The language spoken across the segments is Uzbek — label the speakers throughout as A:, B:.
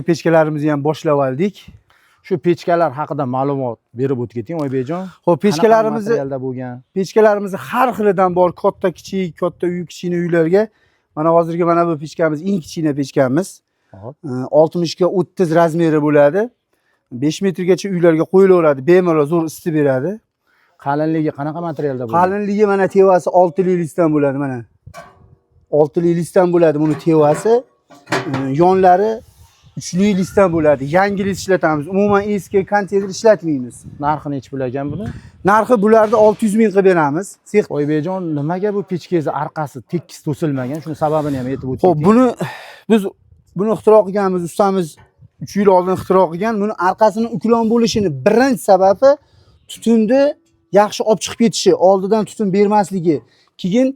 A: Pechkalarimizni ham boshlab oldik.
B: Shu pechkalar haqida ma'lumot berib o'tgating Oybekjon.
A: Xo'p, pechkalarimizni
B: bo'lgan.
A: Pechkalarimizni har xilidan bor, katta, kichik, katta uy, kichkina uylarga. Mana hozirgi mana bu pechkamiz eng kichkina pechkamiz. 60 ga 30 razmeri bo'ladi. 5 metrgacha uylarga qo'yilaveradi, bemalol zo'r issiq beradi.
B: Qalinligi qanaqa materialda bo'ladi?
A: Qalinligi mana tevasi 6 lisdan bo'ladi mana. 6 lisdan bo'ladi buni tevasi. Yonlari 3 lisdan bo'ladi. Yangi lis ishlatamiz. Umuman eski konteyner ishlatmaymiz.
B: Narxi necha pul ekan buni?
A: Narxi bularni 600 ming qilib beramiz.
B: Oybekjon, nimaga bu pechkangiz arqasi tekis to'silmagan? Shuni sababini ham aytib o'ting.
A: Xo'p, biz buni ixtiro qilganmiz, ustamiz 3 yil oldin ixtiro qilgan. Buni arqasini uklon bo'lishini birinchi sababi tutunni yaxshi olib chiqib ketishi, oldidan tutun bermasligi. Keyin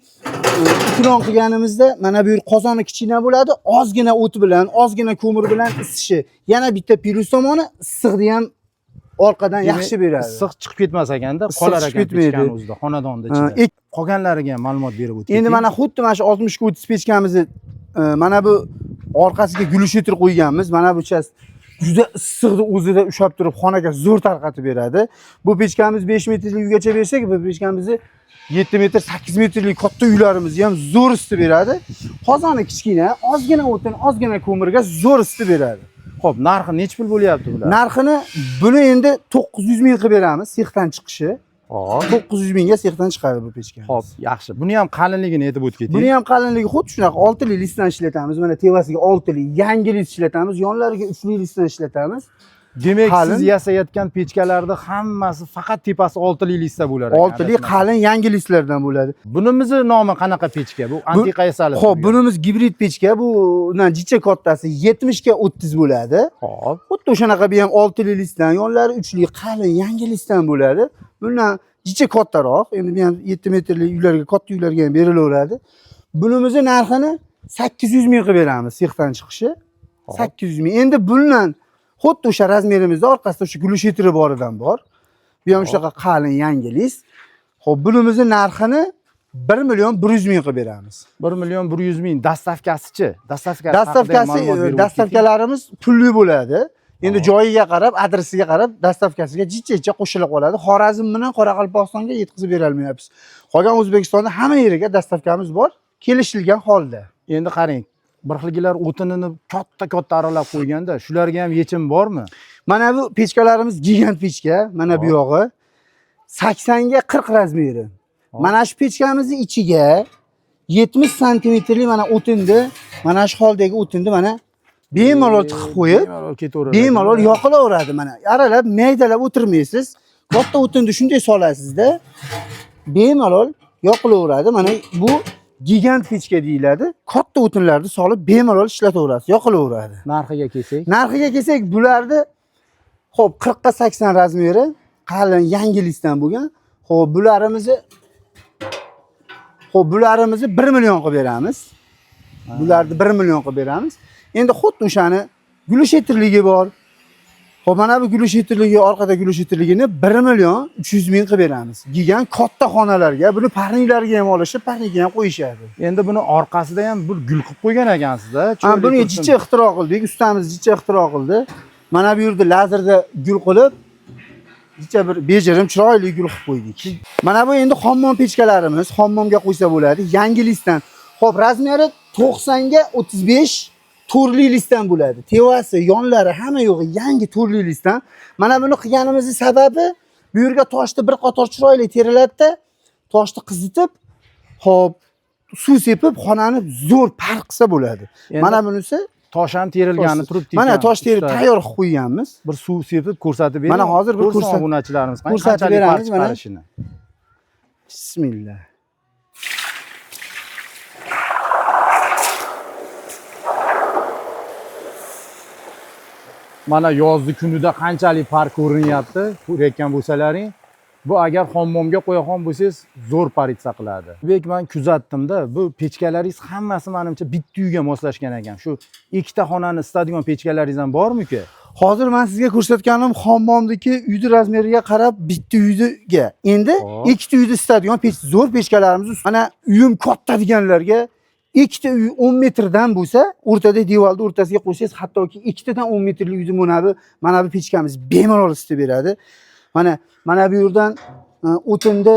A: uklon qilganimizda mana bu yer qozoni kichkina bo'ladi, ozgina o't bilan, ozgina ko'mir bilan isishi. Yana bitta plyus tomoni issiqni ham orqadan yaxshi beradi.
B: Issiq chiqib ketmas ekanda, qolar ekan pechkani o'zida, xonadonda ichida. Qolganlariga ham ma'lumot berib o'ting.
A: Endi mana xuddi mana shu 60 ga 30 pechkamizni mana bu orqasiga gulishitr qo'yganmiz. Mana bu chas juda issiqni o'zida ushlab turib xonaga zo'r tarqatib beradi. Bu pechkamiz 5 metrlik uygacha bersak, bu pechkamizni 7 metr, 8 metrlik katta uylarimizni ham zo'r issiq beradi. Qozoni kichkina, ozgina o'tin, ozgina ko'mirga zo'r issiq beradi.
B: Xo'p, narxi necha pul bo'lyapti bular?
A: Narxini buni endi 900 ming qilib beramiz, sexdan chiqishi. 900 mingga sexdan chiqadi bu pechka.
B: Xo'p, yaxshi. Buni ham qalinligini aytib o'tgating.
A: Buni ham qalinligi xuddi shunaqa 6 lisdan ishlatamiz. Mana tevasiga 6 lik, yangi lis ishlatamiz, yonlariga 3 lisdan ishlatamiz.
B: Demak, siz yasayotgan pechkalarda hammasi faqat tepasi 6 lisda bo'lar ekan.
A: 6 lik qalin yangi lislardan bo'ladi.
B: Bunimizni nomi qanaqa pechka? Bu antiqa yasalib.
A: Xo'p, bunimiz gibrid pechka. Bu jicha kattasi 70 ga 30 bo'ladi.
B: Xo'p.
A: Xuddi o'shanaqa bu ham 6 lisdan, yonlari 3 lik qalin yangi lisdan bo'ladi. Bundan jicha kattaroq, endi bu ham 7 metrlik uylarga, katta uylarga ham berilaveradi. Bunimizni narxini 800 ming qilib beramiz, sexdan chiqishi. 800 ming. Endi bundan xuddi o'sha razmerimizda orqasida o'sha gulishitri boridan bor. Bu ham shunaqa qalin yangi lis. Xo'p, bunimizni narxini 1 million 100 ming qilib beramiz.
B: 1 million 100 ming. Dastavkasi-chi?
A: Dastavkalarimiz pulli bo'ladi. Endi joyiga qarab, adresiga qarab, dastavkasiga jicha qo'shilib qoladi. Xorazm bilan Qoraqalpog'istonga yetkazib bera olmayapmiz. Qolgan O'zbekistonda hamma yeriga dastavkamiz bor, kelishilgan holda.
B: Endi qarang, bir xilgilar o'tinini katta aralab qo'yganda, shularga ham yechim bormi?
A: Mana bu pechkalarimiz gigant pechka, mana bu yog'i 80 ga 40 razmeri. Mana shu pechkamizning ichiga 70 santimetrlik mana o'tinni, mana shu holdagi o'tinni mana bemalol tiqib qo'yib, bemalol yoqilaveradi. Mana aralab, maydalab o'tirmaysiz. Katta o'tinni shunday solasizda, bemalol yoqilaveradi. Mana bu gigant pechka deyiladi. Katta o'tinlarni solib bemalol ishlataverasiz, yoqilaveradi.
B: Narxiga kelsak?
A: Narxiga kelsak, bularni xo'p 40 ga 80 razmeri, qalin yangi lisdan bo'lgan. Xo'p, bularimizni 1 million qilib beramiz. Bularni 1 million qilib beramiz. Endi xuddi o'shani gulishtirligi bor. Xo'p, mana bu gulishtirligi, orqada gulishtirligini 1 million 300 ming qilib beramiz. Gigant katta xonalarga, buni parniklarga ham olishib, parnikga ham qo'yishadi.
B: Endi buni orqasida ham bir gul qilib qo'ygan ekansiz-da.
A: Buni jicha ixtiro qildik, ustamiz jicha ixtiro qildi. Mana bu yerda lazerda gul qilib, jicha bir bejirim chiroyli gul qilib qo'ydik. Mana bu endi hammom pechkalarimiz, hammomga qo'ysa bo'ladi, yangi lisdan. Xo'p, razmeri 90 ga 35 turli lisdan bo'ladi. Tevasi, yonlari hamma yo'g'i yangi turli lisdan. Mana buni qilganimizning sababi, bu yerga toshni bir qator chiroyli teriladida, toshni qizitib, xo'p, suv sepib, xonani zo'r parq qilsa bo'ladi. Mana bunisi
B: tosh ham terilgani turibdi.
A: Mana tosh terib tayyor qilib qo'yganmiz.
B: Bir suv sepib ko'rsatib bering.
A: Mana hozir bir
B: obunachilarimiz
A: ko'rsatib beramiz mana. Bismillah.
B: Mana yozgi kunida qanchalik farq ko'rinyapti, ko'rayotgan bo'lsalaring. Bu agar hammomga qo'ygan bo'lsangiz, zo'r paritsa qiladi. Bek, men kuzatdim-da, bu pechkalaringiz hammasi menimcha bitta uyga moslashgan ekan. Shu ikkita xonani isitadigan pechkalaringiz ham bormi-ku?
A: Hozir men sizga ko'rsatganim hammomdagi uyni razmeriga qarab bitta uyga. Endi ikkita uyni isitadigan zo'r pechkalarimiz, mana uyim katta deganlarga ikkita uy 10 metrdan bo'lsa, o'rtada devorni o'rtasiga qo'ysangiz, hattoki ikkitadan 10 metrlik uyni mana bu pechkamiz bemalol isitib beradi. Mana bu yerdan o'tinni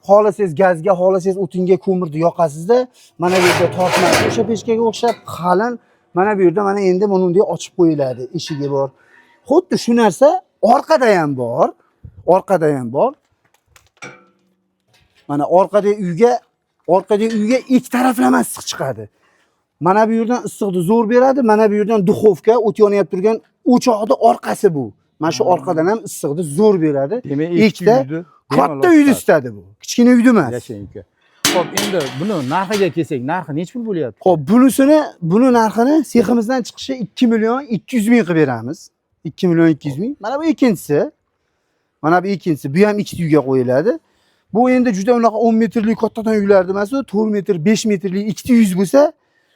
A: xohlasangiz gazga, xohlasangiz o'tinga ko'mirni yoqasizda, mana bu yerda tortma o'sha pechkaga o'xshab qalin, mana bu yerda mana endi bunday ochib qo'yiladi, eshigi bor. Xuddi shu narsa orqada ham bor. Orqada ham bor. Mana orqadagi uyga ikki taraflama issiq chiqadi. Mana bu yerdan issiqni zo'r beradi, mana bu yerdan duxovka, o't yonayotib turgan o'choqni orqasi bu. Mana shu orqadan ham issiqni zo'r beradi.
B: Demak,
A: ikkita katta uyni isitadi bu. Kichkina uyni emas.
B: Yashang uka. Xo'p, endi buni narxiga kelsak, narxi necha pul bo'lyapti?
A: Xo'p, buni narxini seximizdan chiqishi 2 million 200 ming qilib beramiz. 2 million 200 ming. Mana bu ikkinchisi. Bu ham ikkita uyga qo'yiladi. Bu endi juda unaqa 10 metrlik kattadan uylar emas, 4 metr, 5 metrlik ikkita uy bo'lsa,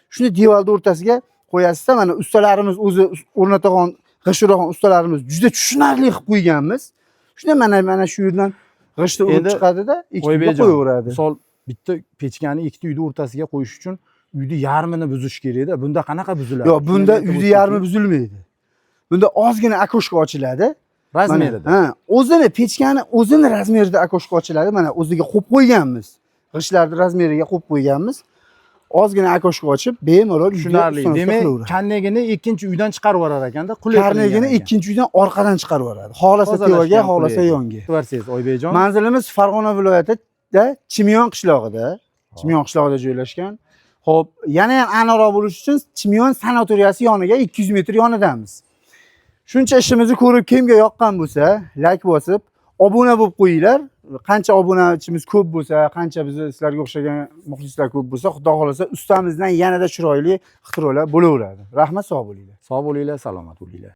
A: shuni devorning o'rtasiga qo'yasizda, mana ustalarimiz o'zi o'rnatgan, g'ishtirgan ustalarimiz juda tushunarli qilib qo'yganmiz. Shunda mana shu yerdan g'ishtir urib chiqadi-da, ikkita qo'yaveradi.
B: Misol bitta pechkani ikkita uyni o'rtasiga qo'yish uchun uyni yarmini buzish kerak-da. Bunda qanaqa buziladi?
A: Yo'q, bunda uyni yarmi buzilmaydi. Bunda ozgina akoshka ochiladi.
B: Razmerida.
A: O'zini pechkani o'zini razmerida akoshka ochiladi. Mana o'ziga qo'yib qo'yganmiz. G'ishlarni razmeriga qo'yib qo'yganmiz. Ozgina akoshka ochib, bemalol
B: tushunarli. Demak, karnegini ikkinchi uydan chiqarib yuborar ekanda, qulay.
A: Karnegini ikkinchi uydan orqadan chiqarib yuboradi. Xohlasa tevaga, xohlasa yonga.
B: Aytvarsiz, Oybekjon.
A: Manzilimiz Farg'ona viloyatida Chimyon qishlog'ida. Chimyon qishlog'ida joylashgan. Xo'p, yana ham aniqroq bo'lish uchun Chimyon sanatoriyasi yoniga 200 metr yonidamiz. Shuncha ishimizni ko'rib, kimga yoqqan bo'lsa, like bosib, obuna bo'lib qo'yinglar. Qancha obunachimiz ko'p bo'lsa, qancha sizlarga o'xshagan muxlislar ko'p bo'lsa, xudo xolasa ustamizdan yanada chiroyli ixtirolar bo'laveradi. Rahmat, sog' bo'linglar.
B: Sog' bo'linglar, salomat bo'linglar.